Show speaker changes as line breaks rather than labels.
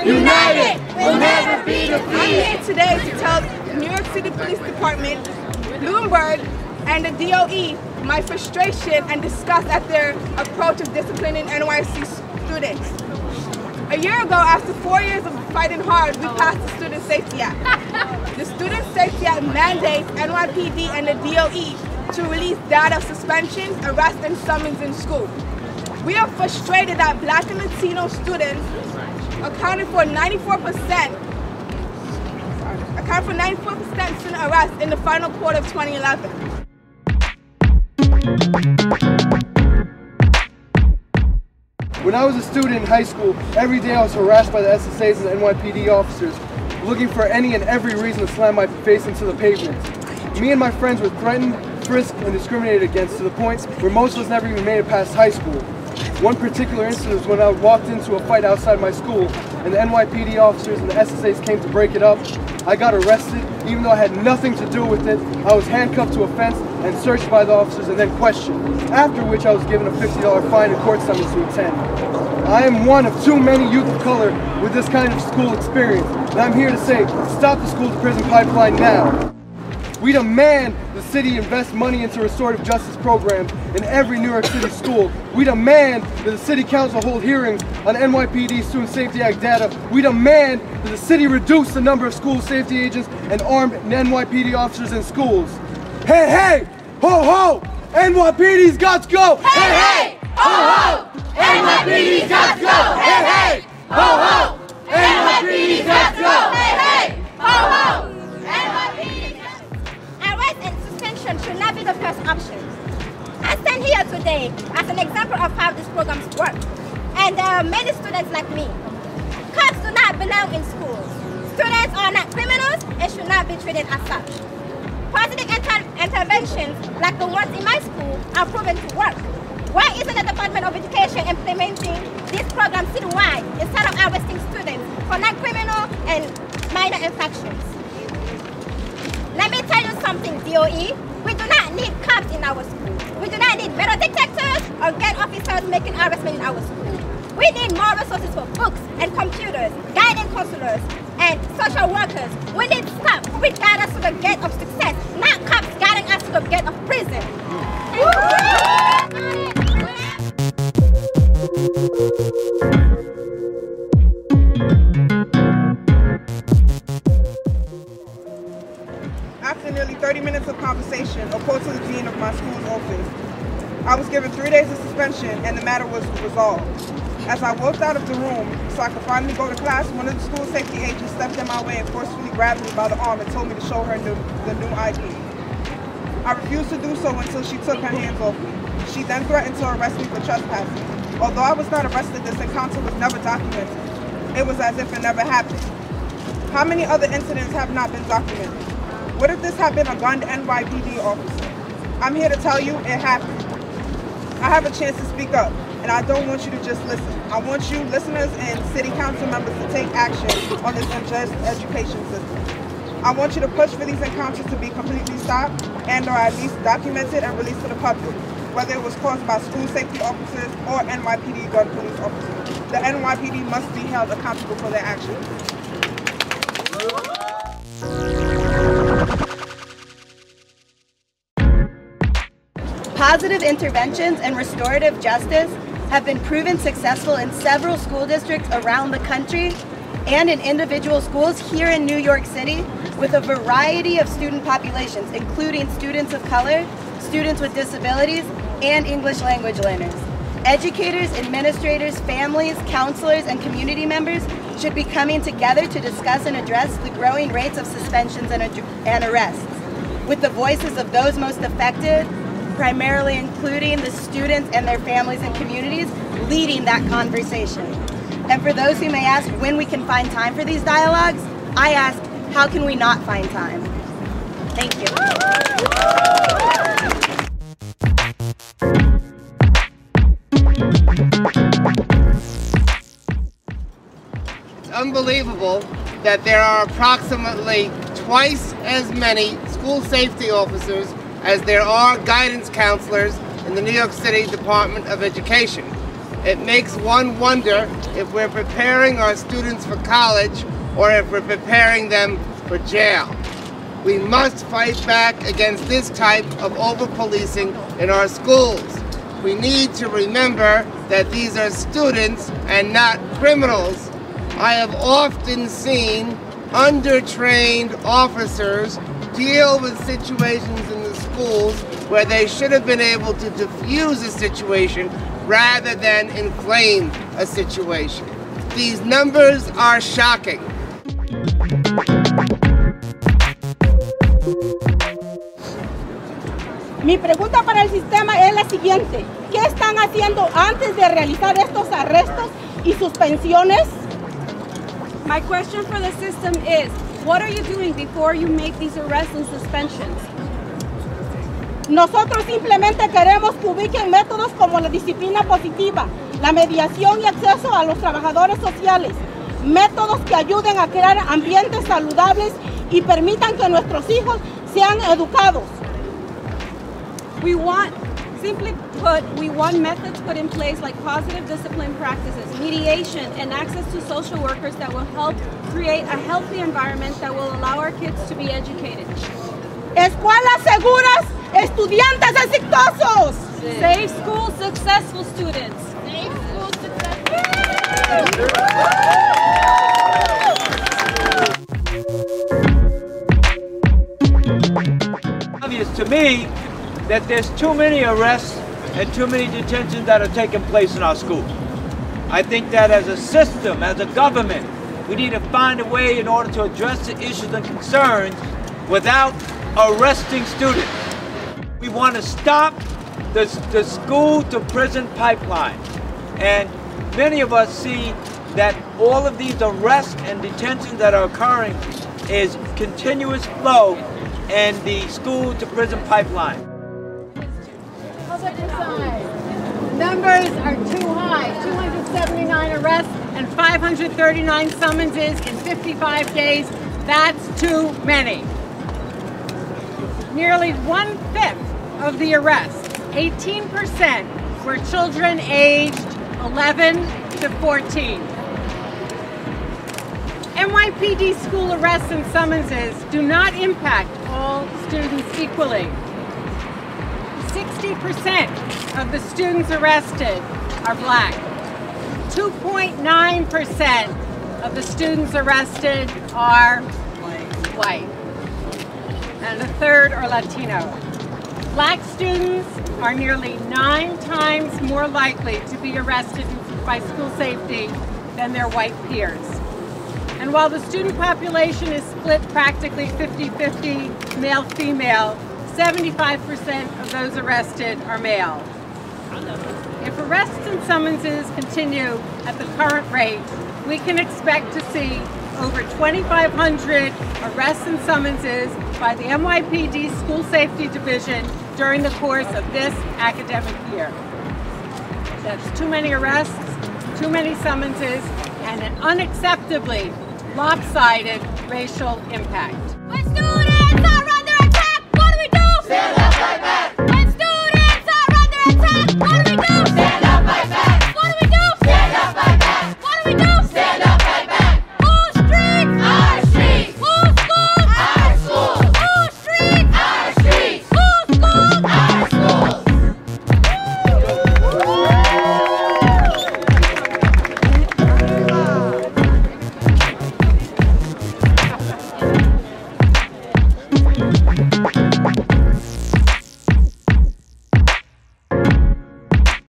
United will never be defeated.
I'm here today to tell the New York City Police Department, Bloomberg, and the DOE my frustration and disgust at their approach of disciplining NYC students. A year ago, after 4 years of fighting hard, we passed the Student Safety Act. The Student Safety Act mandates NYPD and the DOE to release data of suspensions, arrests, and summons in school. We are frustrated that Black and Latino students accounted for 94% student arrests in the final quarter of 2011.
When I was a student in high school, every day I was harassed by the SSAs and NYPD officers, looking for any and every reason to slam my face into the pavement. Me and my friends were threatened, frisked, and discriminated against to the point where most of us never even made it past high school. One particular incident was when I walked into a fight outside my school and the NYPD officers and the SSAs came to break it up. I got arrested, even though I had nothing to do with it. I was handcuffed to a fence and searched by the officers and then questioned, after which I was given a $50 fine and court summons to attend. I am one of too many youth of color with this kind of school experience, and I'm here to say, stop the school-to-prison pipeline now. We demand the city invest money into restorative justice programs in every New York City school. We demand that the City Council hold hearings on NYPD Student Safety Act data. We demand that the city reduce the number of school safety agents and armed NYPD officers in schools. Hey, hey, ho, ho, NYPD's got to go!
Hey, hey, ho, ho, NYPD's got to go! Hey, hey, ho, ho, NYPD's got to go! Hey, hey, ho, ho,
should not be the first option. I stand here today as an example of how these programs work. And there are many students like me. Cops do not belong in schools. Students are not criminals and should not be treated as such. Positive interventions like the ones in my school are proven to work. Why isn't the Department of Education implementing this program citywide instead of arresting students for non-criminal and minor infractions? Let me tell you something, DOE. We do not need cops in our school. We do not need metal detectors or gang officers making arrests in our school. We need more resources for books and computers, guidance counselors, and social workers. We need staff who will guide us to the gate of success, not cops guiding us to the gate of prison.
After nearly 30 minutes of conversation, opposed to the dean of my school's office, I was given 3 days of suspension and the matter was resolved. As I walked out of the room so I could finally go to class, one of the school safety agents stepped in my way and forcefully grabbed me by the arm and told me to show her the new ID. I refused to do so until she took her hands off me. She then threatened to arrest me for trespassing. Although I was not arrested, this encounter was never documented. It was as if it never happened. How many other incidents have not been documented? What if this had been a gunned NYPD officer? I'm here to tell you it happened. I have a chance to speak up, and I don't want you to just listen. I want you, listeners and city council members, to take action on this unjust education system. I want you to push for these encounters to be completely stopped and or at least documented and released to the public, whether it was caused by school safety officers or NYPD gun police officers. The NYPD must be held accountable for their actions.
Positive interventions and restorative justice have been proven successful in several school districts around the country and in individual schools here in New York City with a variety of student populations, including students of color, students with disabilities, and English language learners. Educators, administrators, families, counselors, and community members should be coming together to discuss and address the growing rates of suspensions and arrests, with the voices of those most affected, primarily including the students and their families and communities, leading that conversation. And for those who may ask when we can find time for these dialogues, I ask, how can we not find time? Thank you.
It's unbelievable that there are approximately twice as many school safety officers as there are guidance counselors in the New York City Department of Education. It makes one wonder if we're preparing our students for college or if we're preparing them for jail. We must fight back against this type of over-policing in our schools. We need to remember that these are students and not criminals. I have often seen undertrained officers deal with situations in the schools where they should have been able to diffuse a situation rather than inflame a situation. These numbers are shocking.
Mi pregunta para el sistema es la siguiente. ¿Qué están haciendo antes de realizar estos arrestos y suspensiones?
My question for the system is, what are you doing before you make these arrests and suspensions?
Nosotros simplemente queremos que ubiquen métodos como la disciplina positiva, la mediación y acceso a los trabajadores sociales, métodos que ayuden a crear ambientes saludables y permitan que nuestros hijos sean educados.
Simply put, we want methods put in place like positive discipline practices, mediation, and access to social workers that will help create a healthy environment that will allow our kids to be educated.
Escuelas seguras, estudiantes exitosos.
Safe school, successful students.
Safe school,
successful. Obvious to me that there's too many arrests and too many detentions that are taking place in our schools. I think that as a system, as a government, we need to find a way in order to address the issues and concerns without arresting students. We want to stop the school to prison pipeline. And many of us see that all of these arrests and detentions that are occurring is continuous flow in the school to prison pipeline.
Numbers are too high. 279 arrests and 539 summonses in 55 days. That's too many. Nearly 1/5 of the arrests, 18%, were children aged 11 to 14. NYPD school arrests and summonses do not impact all students equally. 60% of the students arrested are black. 2.9% of the students arrested are white. And a third are Latino. Black students are nearly 9 times more likely to be arrested by school safety than their white peers. And while the student population is split practically 50-50 male-female, 75% of those arrested are male. If arrests and summonses continue at the current rate, we can expect to see over 2,500 arrests and summonses by the NYPD School Safety Division during the course of this academic year. That's too many arrests, too many summonses, and an unacceptably lopsided racial impact.
Let's do